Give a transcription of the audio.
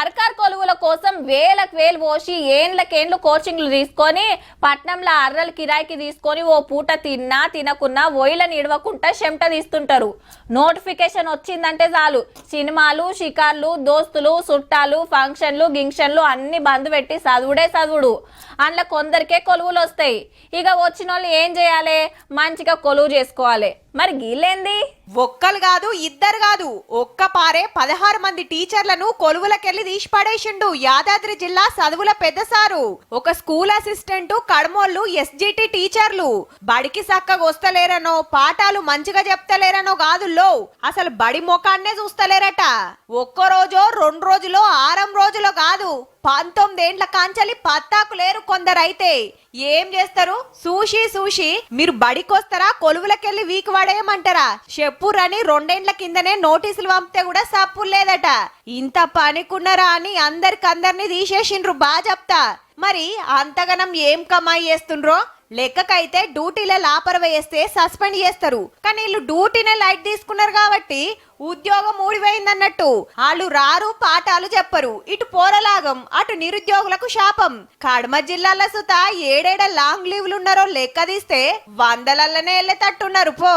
సర్కార్ కొలువుల కోసం వేలకు వేలు పోసి ఏండ్లకేండ్లు కోచింగ్లు తీసుకొని పట్నంలో అర్రలు కిరాయికి తీసుకొని ఓ పూట తిన్నా తినకున్నా ఒయిలను ఇడవకుండా చెమట తీస్తుంటారు. నోటిఫికేషన్ వచ్చిందంటే చాలు సినిమాలు షికార్లు దోస్తులు చుట్టాలు ఫంక్షన్లు గింక్షన్లు అన్ని బంద్ పెట్టి చదువుడే చదువుడు. అందులో కొందరికే కొలువులు వస్తాయి. ఇక వచ్చిన వాళ్ళు ఏం చేయాలి? మంచిగా కొలువు చేసుకోవాలి. మరి గీళ్ళేంది? ఒక్కలు కాదు ఇద్దరు కాదు ఒక్క పారే 16 మంది టీచర్లను కొలువులకెళ్లి తీసి పడేసిండు యాదాద్రి జిల్లా చదువుల పెద్ద సారు. ఒక స్కూల్ అసిస్టెంట్ కడమోళ్ళు ఎస్జిటి టీచర్లు బడికి సక్కగా వస్తలేరనో పాఠాలు మంచిగా చెప్తలేరనో కాదుల్లో అసలు బడి మొఖాన్నే చూస్తలేరట. ఒక్క రోజో 2 రోజులో 6 రోజులో కాదు 19 ఏండ్ల కాంచలి పత్తాకు లేరు కొందరైతే. ఏం చేస్తారు? సూషి మీరు బడికొస్తారా కొలువులకెళ్లి వీక్ పడేయమంటారా చెప్పురని 2 ఏండ్ల కిందనే నోటీసులు పంపితే కూడా సప్పు లేదట. ఇంత పనికున్నారా అని అందరిని తీసేసిండ్రు బాజప్తా. మరి అంతగనం ఏం కమాయి చేస్తుండ్రో లెక్కకైతే డ్యూటీలో లాపరవ వేస్తే సస్పెండ్ చేస్తారు. కానీ వీళ్ళు డ్యూటీనే లైట్ తీసుకున్నారు కాబట్టి ఉద్యోగం ఊడిపోయిందన్నట్టు. వాళ్ళు రారు పాఠాలు చెప్పరు. ఇటు పోరలాగం అటు నిరుద్యోగులకు శాపం. కడమ జిల్లాల సుత ఏడేడ లాంగ్ లీవ్లు ఉన్నారో లెక్క తీస్తే 100లనే వెళ్ళేటట్టున్నారు పో.